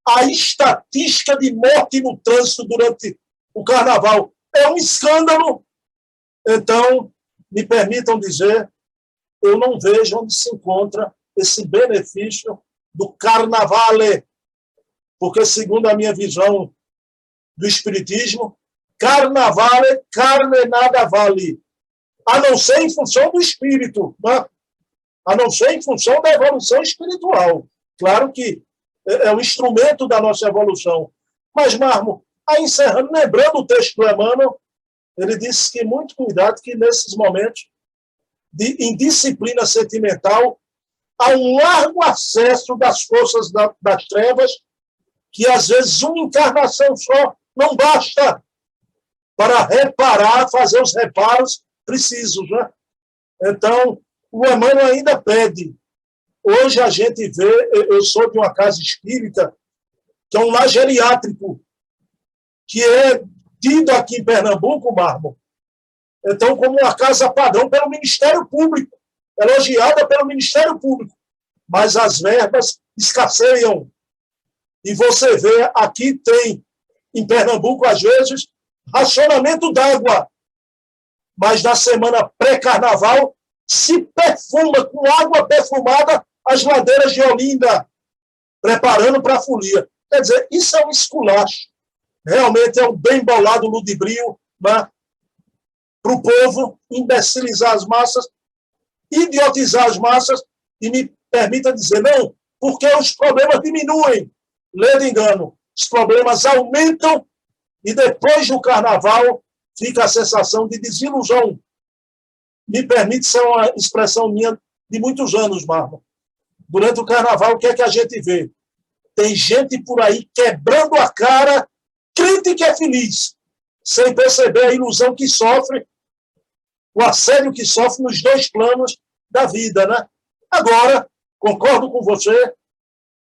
a estatística de morte no trânsito durante o carnaval é um escândalo. Então, me permitam dizer, eu não vejo onde se encontra esse benefício do carnavale, porque, segundo a minha visão do espiritismo, carnavale, carne nada vale, a não ser em função do espírito, né? A não ser em função da evolução espiritual. Claro que é um instrumento da nossa evolução. Mas, Marmo, aí encerrando, lembrando o texto do Emmanuel, ele disse que muito cuidado que nesses momentos de indisciplina sentimental há um largo acesso das forças das trevas, que às vezes uma encarnação só não basta para reparar, fazer os reparos precisos, né? Então, o Emmanuel ainda pede. Hoje a gente vê, eu sou de uma casa espírita, que é um lar geriátrico, que é tido aqui em Pernambuco, Marmo, então, como uma casa padrão pelo Ministério Público, elogiada pelo Ministério Público, mas as verbas escasseiam. E você vê, aqui tem, em Pernambuco, às vezes, racionamento d'água, mas na semana pré-carnaval se perfuma com água perfumada as ladeiras de Olinda, preparando para a folia. Quer dizer, isso é um esculacho. Realmente é um bem bolado ludibrio, né? Para o povo imbecilizar as massas, idiotizar as massas, e me permita dizer, não, porque os problemas diminuem. Lê de engano, os problemas aumentam e depois do carnaval fica a sensação de desilusão. Me permite ser uma expressão minha de muitos anos, Marlon. Durante o carnaval, o que é que a gente vê? Tem gente por aí quebrando a cara, crente que é feliz, sem perceber a ilusão que sofre, o assédio que sofre nos dois planos da vida, né? Agora, concordo com você,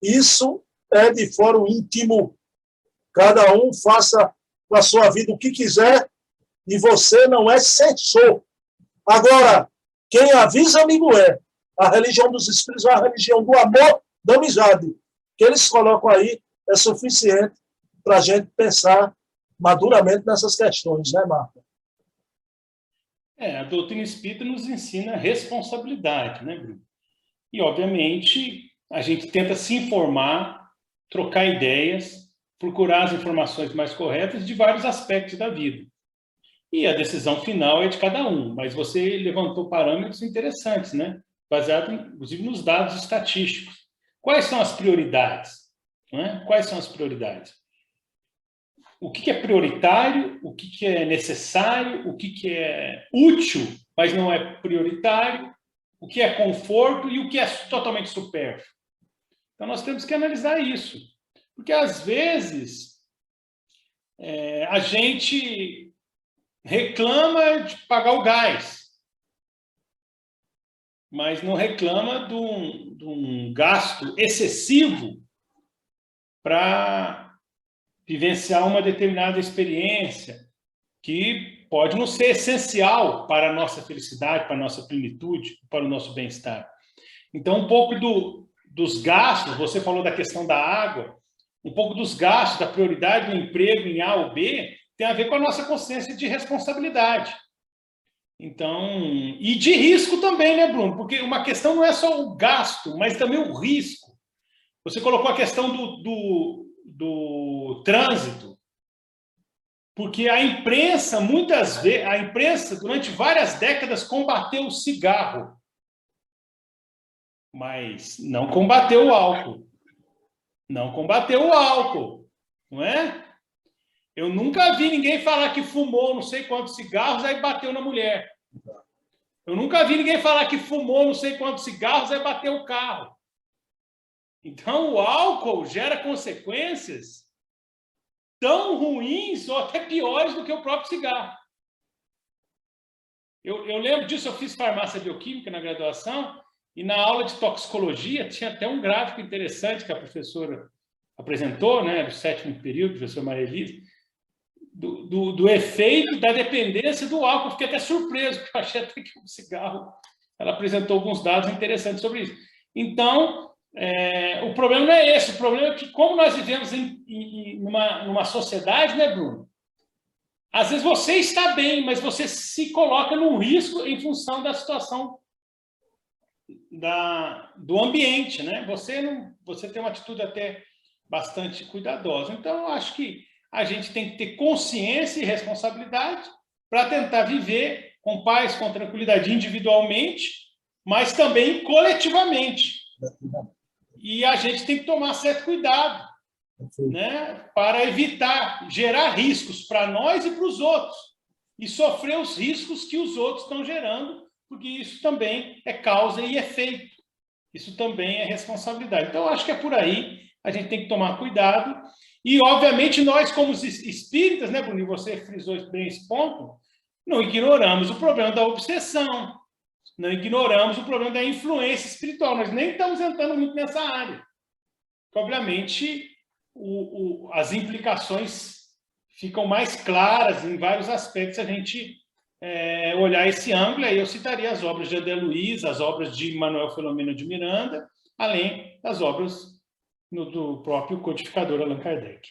isso é de fórum íntimo. Cada um faça com a sua vida o que quiser e você não é censor. Agora, quem avisa, amigo, é. A religião dos espíritos é a religião do amor, da amizade. O que eles colocam aí é suficiente para a gente pensar maduramente nessas questões, né, Marco? A doutrina espírita nos ensina responsabilidade, né, Bruno? E, obviamente, a gente tenta se informar, trocar ideias, procurar as informações mais corretas de vários aspectos da vida. E a decisão final é de cada um, mas você levantou parâmetros interessantes, né? Baseado, inclusive, nos dados estatísticos. Quais são as prioridades? Não é? Quais são as prioridades? O que é prioritário, o que é necessário, o que é útil, mas não é prioritário, o que é conforto e o que é totalmente supérfluo. Então, nós temos que analisar isso. Porque, às vezes, a gente reclama de pagar o gás, mas não reclama de um gasto excessivo para vivenciar uma determinada experiência que pode não ser essencial para a nossa felicidade, para a nossa plenitude, para o nosso bem-estar. Então, um pouco dos gastos, você falou da questão da água, um pouco dos gastos, da prioridade do emprego em A ou B, tem a ver com a nossa consciência de responsabilidade. Então, e de risco também, né, Bruno? Porque uma questão não é só o gasto, mas também o risco. Você colocou a questão do trânsito, porque a imprensa, muitas vezes, a imprensa, durante várias décadas, combateu o cigarro, mas não combateu o álcool. Não combateu o álcool, não é? Eu nunca vi ninguém falar que fumou não sei quantos cigarros, aí bateu na mulher. Eu nunca vi ninguém falar que fumou não sei quantos cigarros, aí bateu o carro. Então, o álcool gera consequências tão ruins ou até piores do que o próprio cigarro. Eu lembro disso, eu fiz farmácia bioquímica na graduação, e na aula de toxicologia tinha até um gráfico interessante que a professora apresentou, né, do 7º período, professor Maria Elisa, do efeito da dependência do álcool. Eu fiquei até surpreso, porque eu achei até que o cigarro... Ela apresentou alguns dados interessantes sobre isso. Então, o problema não é esse. O problema é que, como nós vivemos numa sociedade, né, Bruno? Às vezes você está bem, mas você se coloca num risco em função da situação do ambiente, né? Você tem uma atitude até bastante cuidadosa. Então, eu acho que a gente tem que ter consciência e responsabilidade para tentar viver com paz, com tranquilidade individualmente, mas também coletivamente. E a gente tem que tomar certo cuidado, né, para evitar gerar riscos para nós e para os outros, e sofrer os riscos que os outros estão gerando, porque isso também é causa e efeito. Isso também é responsabilidade. Então, acho que é por aí, a gente tem que tomar cuidado. E, obviamente, nós, como espíritas, né, Bruno, você frisou bem esse ponto, não ignoramos o problema da obsessão, não ignoramos o problema da influência espiritual. Nós nem estamos entrando muito nessa área. Porque, obviamente, as implicações ficam mais claras em vários aspectos se a gente olhar esse ângulo. Aí eu citaria as obras de André Luiz, as obras de Manuel Filomeno de Miranda, além das obras do próprio codificador Allan Kardec.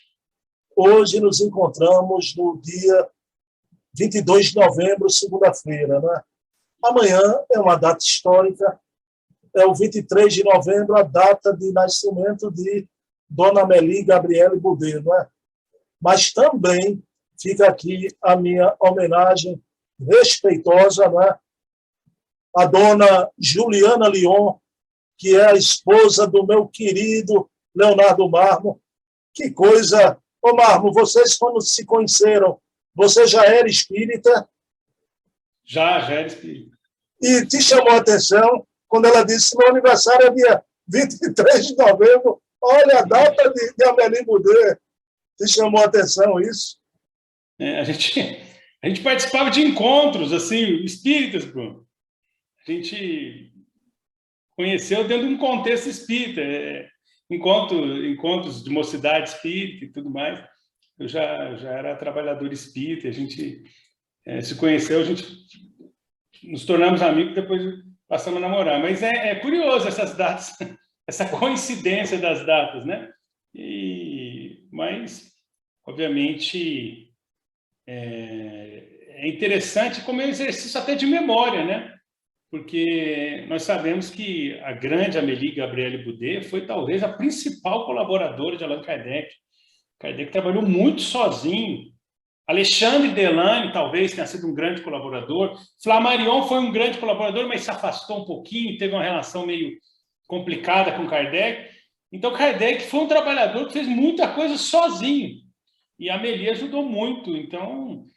Hoje nos encontramos no dia 22 de novembro, segunda-feira, né? Amanhã é uma data histórica, é o 23 de novembro, a data de nascimento de Dona Amélie Gabriele Boudet, não é? Mas também fica aqui a minha homenagem respeitosa, né, a Dona Juliana Lyon, que é a esposa do meu querido Leonardo Marmo. Que coisa! Ô Marmo, vocês quando se conheceram, você já era espírita? Já era espírita. E te chamou a atenção quando ela disse que meu aniversário é dia 23 de novembro, olha a data de Amélie Boudet. Te chamou a atenção isso? A gente participava de encontros assim, espíritas, Bruno. A gente conheceu dentro de um contexto espírita, encontros de mocidade espírita e tudo mais. Eu já era trabalhador espírita, a gente se conheceu, a gente nos tornamos amigos, depois passamos a namorar. Mas é curioso essas datas, essa coincidência das datas, né? Mas, obviamente, é interessante como é um exercício até de memória, né? Porque nós sabemos que a grande Amélie Gabriele Boudet foi talvez a principal colaboradora de Allan Kardec. Kardec trabalhou muito sozinho. Alexandre Delane talvez tenha sido um grande colaborador. Flammarion foi um grande colaborador, mas se afastou um pouquinho, teve uma relação meio complicada com Kardec. Então, Kardec foi um trabalhador que fez muita coisa sozinho. E a Amélie ajudou muito. Então,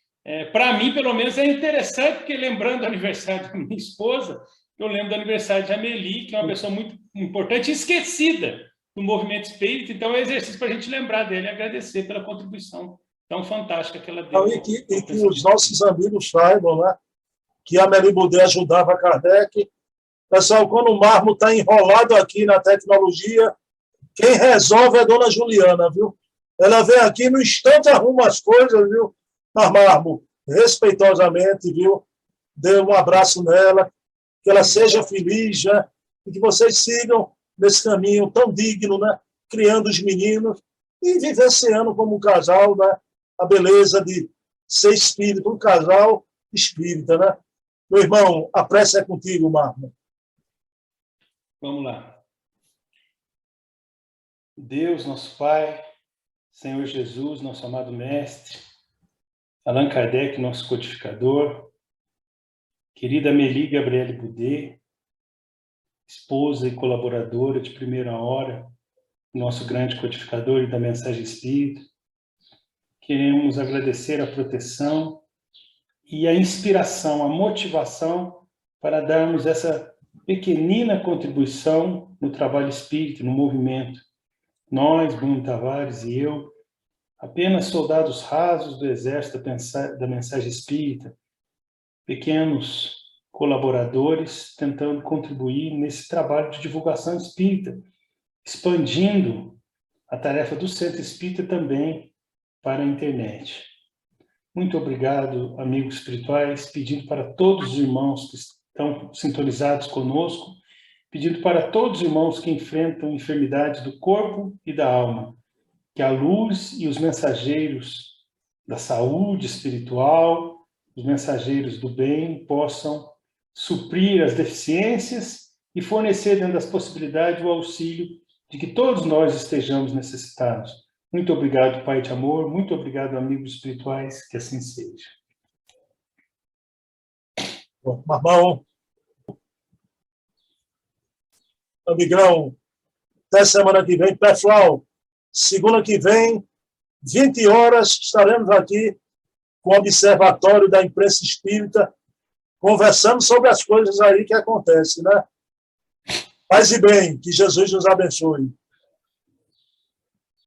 para mim, pelo menos, é interessante, porque lembrando do aniversário da minha esposa, eu lembro do aniversário de Amélie, que é uma pessoa muito importante e esquecida do movimento espírita. Então, é um exercício para a gente lembrar dele e agradecer pela contribuição tão fantástica que ela deu. E que os nossos amigos saibam, né, que a Amélie Boudet ajudava Kardec. Pessoal, quando o Marmo está enrolado aqui na tecnologia, quem resolve é a Dona Juliana, viu? Ela vem aqui no instante, arruma as coisas, viu? Mas, Marmo, respeitosamente, viu? Dê um abraço nela, que ela seja feliz, né? E que vocês sigam nesse caminho tão digno, né? Criando os meninos e vivenciando como um casal, né? A beleza de ser espírita, um casal espírita, né? Meu irmão, a prece é contigo, Marco. Vamos lá. Deus, nosso Pai, Senhor Jesus, nosso amado Mestre, Allan Kardec, nosso codificador, querida Amélie Gabriele Boudet, esposa e colaboradora de primeira hora, nosso grande codificador e da mensagem espírita, queremos agradecer a proteção e a inspiração, a motivação para darmos essa pequenina contribuição no trabalho espírita, no movimento. Nós, Bruno Tavares e eu, apenas soldados rasos do exército da mensagem espírita, pequenos colaboradores tentando contribuir nesse trabalho de divulgação espírita, expandindo a tarefa do Centro Espírita também para a internet. Muito obrigado, amigos espirituais, pedindo para todos os irmãos que estão sintonizados conosco, pedindo para todos os irmãos que enfrentam enfermidades do corpo e da alma, que a luz e os mensageiros da saúde espiritual, os mensageiros do bem, possam suprir as deficiências e fornecer, dentro das possibilidades, o auxílio de que todos nós estejamos necessitados. Muito obrigado, Pai de amor. Muito obrigado, amigos espirituais. Que assim seja. Bom, Marmão, amigão, até semana que vem. Pessoal, segunda que vem, 20 horas, estaremos aqui com o Observatório da Imprensa Espírita, conversando sobre as coisas aí que acontecem, né? Paz e bem, que Jesus nos abençoe.